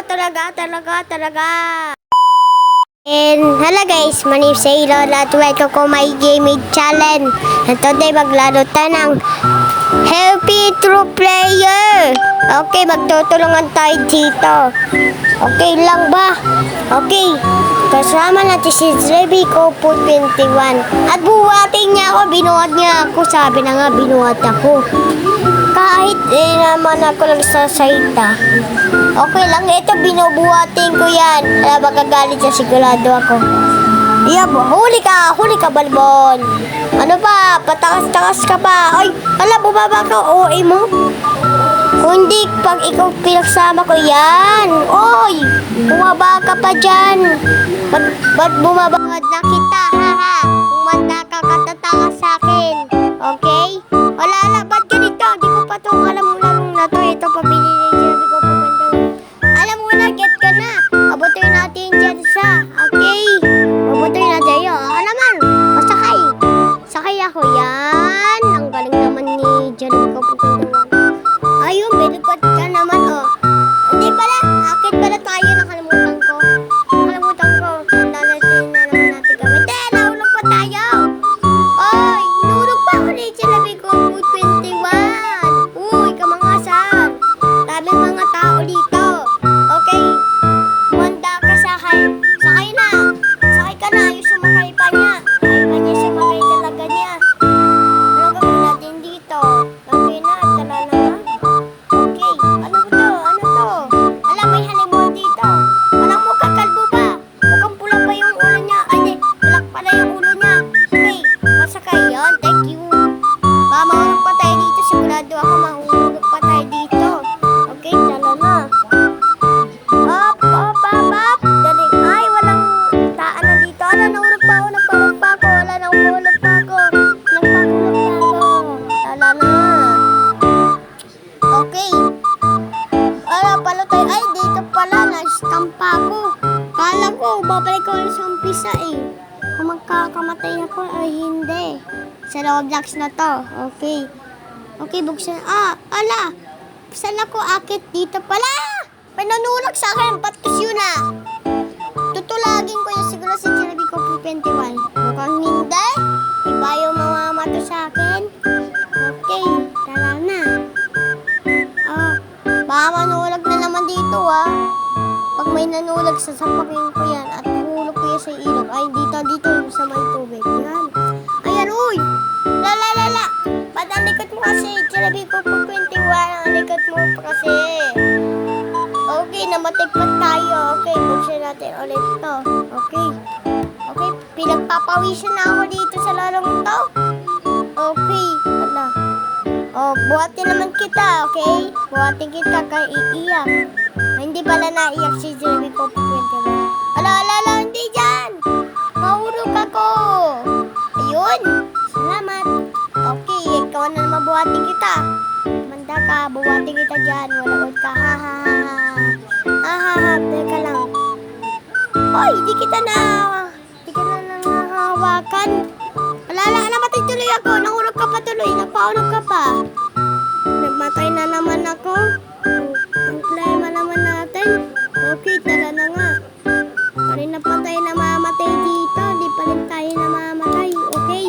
talaga. And hello guys, my name is Sailor at welcome ko my gaming challenge. And today maglaro tayo ng Happy True Player. Okay, magtutulungan tayo dito. Okay lang ba? Okay. Kasama natin si Rebico po 21. At buhatin niya ako, binuhat niya ako. Sabi na nga, binuhat ako. Kahit naman ako lang sa saita. Okay lang, ito binubuhatin ko yan. Kaya magagalit siya, sigurado ako. Yeah, huli ka, balbon. Ano pa, patakas-takas ka pa. Ay, bumaba ka, OA mo. Kundi pag ikaw pinagsama ko yan. Oy, bumaba ka pa dyan. Ba't bumaba na kita, haha. Kumanda ka katatakas sa akin. Okay? Wala, ba't ganito? Di ko pa itong alam mo lang na to. Ito pa binili siya. Di ko pa ganda. Alam mo na, get ka na. Abutin natin dyan sa. Okay? Abutin natin yun. Naman, masakay. Sakay ako yan. Ang galing naman ni Jeremy ko po. Ayun, binigod ka naman, oh. Hindi pala, akit pala tayo, nakalimutan ko. Tanda natin na naman natin gawin. Nahulog pa tayo. Oy, nahulog pa ako ni Jeremy ko po 21. Uy, kamangasan. Daming mga tao dito. Okay, manda ka sakay. Sakay na. Sakay ka na, yung sumakay pa niya. Ay pa niya, sumakay talaga niya. Ano gawin natin dito? Okay na, tala na. Okay, ano to? Alam, may honeymoon dito. Walang mukha, kalbo pa. Mukhang pula pa yung ulo niya. Ay, di, black pala yung ulo niya. Okay, masakay yan. Thank you. Baka mahulog pa tayo dito. Sigurado ako mahulog pa tayo dito. Okay, tala na. Up. Daling, ay, walang taan na dito. Nahulog pa ako. Wala, nahulog pa ako. Tala na. Okay. Pala tayo. Ay, dito pala. Na-stampa ako. Kala ko, babalik ko ulit sa umpisa eh. Kung magkakamatay ako, ay hindi. Sa Roblox na to. Okay. Okay, buksan. Saan ako akit dito pala? May nanulog sa akin. Patus yun ah. Tutulagin ko yung siguro si Jeremy ko po 21. Mukhang hindi. Iba yung mamamato sa akin. Okay. Tara na. Baka manulag na naman dito ah. Pag may nanulag, sasapakin ko yan at hulog ko yan sa ilog. Ay, dito sa may tubig. Yan. Ayan, uy! Lala! Ba't ang likot mo kasi? Jeremy ko po 21. Ang likot mo pa kasi. Okay, namatay pa tayo. Okay, buksan natin ulit to. Okay, pinagpapawisan na ako dito sa lalong to. Okay, wala. Buhatin naman kita, okay? Buhatin kita kay iiyak. Hindi pala naiyak si Jeremy ko po 21. Ala, hindi dyan! Mahulog ako! Ayun! Salamat! Okay, ikaw na naman buhatin kita. Manda ka, buhatin kita dyan. Wala ka, teka lang. Oy, di kita na nahahawakan. Wala, namatay tuloy ako. Nahulog ka pa tuloy. Napahulog ka pa. Nagmatay na naman ako. Ang klima naman natin. Okay, tala na nga. Kanina pa tayo namamatay dito. Di pa rin tayo namamatay. Okay,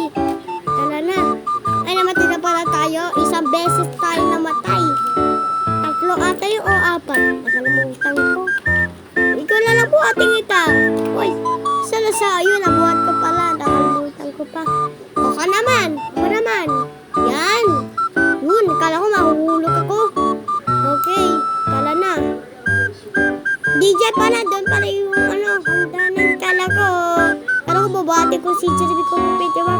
tala na. Ay, namatay na pala tayo. Isang beses tayo namatay. 3 ata yun o 4. Nakalimutan ko. Ikaw na lang buhating ita. Uy, sa yun. Nabuhat ko pala. Nakalimutan ko pa. O ka naman. Yan. Yun, kala ko mahuhulog ako. Okay, tala na. DJ pala, doon pala yung hagdanan. Kala ko babati ko si Jeremy ko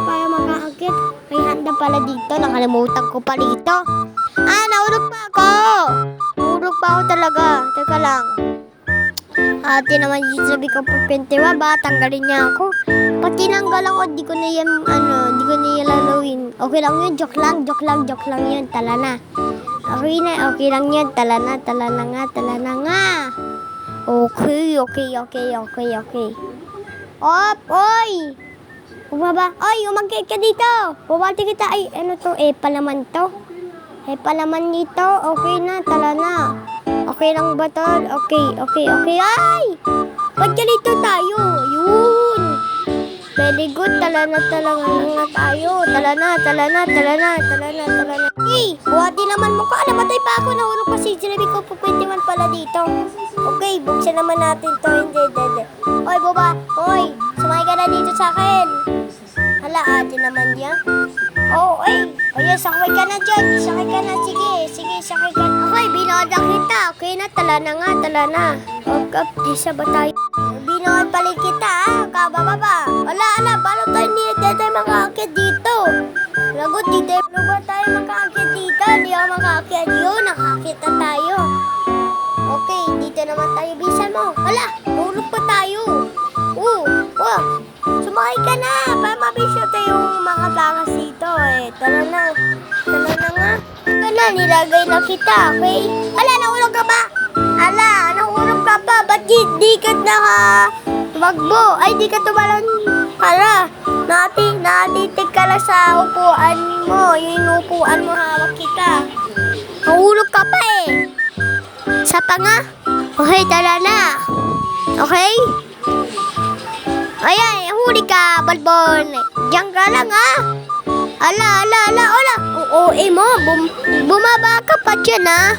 para makaakit. May handa pala dito, nakalimutan ko pa dito. Nahulog pa ako talaga. Teka lang. Ate naman si Jeremy ko 21, baka tanggalin niya ako. Pag tinanggal ako, di ko na yan lalawin. Okay lang yun, joke lang yun, tala na. Okay lang yun, tala na nga. Okay. Oy! Bumaba. Oy, umangkit ka dito. Bumati kita. Ay, ano to? Palaman to. Palaman nito. Okay na, tala na. Okay lang ba to? Okay. Ay! Ba't ganito tayo? Yun! Very good. Tala na nga tayo. Tala na. Hey! Buhati naman mo ka. Namatay pa ako. Nahulog pa si Jeremy ko. 21 pala dito. Okay, buksan naman natin to. Hindi. Hoy, baba. Hoy, sumakay ka na dito sa akin. Hala, ate naman yan. Oh, yes, sakay ka na dyan. Sakay ka na. Sige, sakay ka na. Okay, binood na kita. Okay na, tala na. Okay, isa ba tayo? Binood pala kita, kabababa. Ala, paano tayo tayo makakakit dito? Lagot, ano ba tayo makakakit dito? Di ako makakakit. Yun, nakakit na tayo. Okay, dito naman tayo. Bisan mo. Hala, hulog pa tayo. Sumakay ka na. Para mabisyo tayo makatakas dito Tara na nga. Nilagay na kita, okay? Hala, nahulog ka ba? Ba't di ka tumakbo? Ay, di ka tumalon. Hala, natitig ka lang sa upuan mo. Yung upuan mo, hawak kita. Nahulog ka pa Sa panga? Okay, tara na. Okay? Ayan, huli ka, Balbon. Diyan ka lang, ha? Ala. OA mo, bumaba ka pa dyan, ha?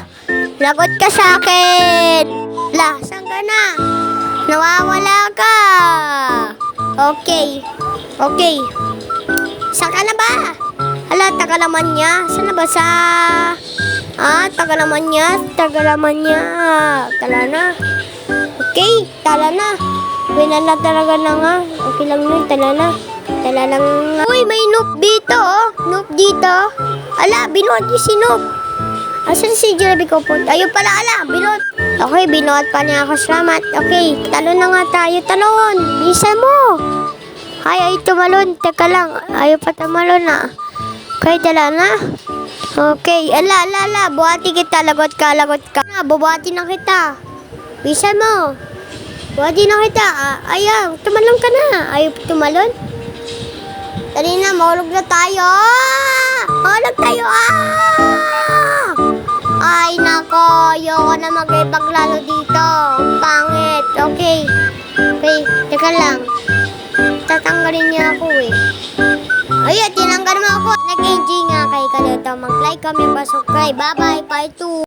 Lagot ka sa akin. Saan ka na? Nawawala ka. Okay. Saan ka na ba? Hala, taga naman niya. Saan na ba taga naman niya. Tala na. Okay, tala na. Winala talaga na nga. Okay lang yun, tala na. Uy, may noob dito, Noob dito. Ala, binuhat niyo si noob. Asan si Jeremy ko po? Ayun pala, binuhat. Okay, binuhat pa niya ako. Salamat. Okay, talon na nga tayo. Talon. Bisa mo. Ay, tumalon. Teka lang. Ayaw pa tumalon Okay, tala na. Okay, ala. Buhati kita. Lagot ka. Bubuhati na kita. Bisa mo. Buhati na kita. Ayaw, tumalon ka na. Ayaw tumalon. Dali na, mahulog na tayo. Ay, nako. Ayoko na mag-ipaglalo dito. Pangit. Okay, teka lang. Tatanggalin niya ako Ay, tinanggal mo ako. Nag-enjoy nga kayo kalito. Mag-like, comment, subscribe. Bye-bye. Bye, 2.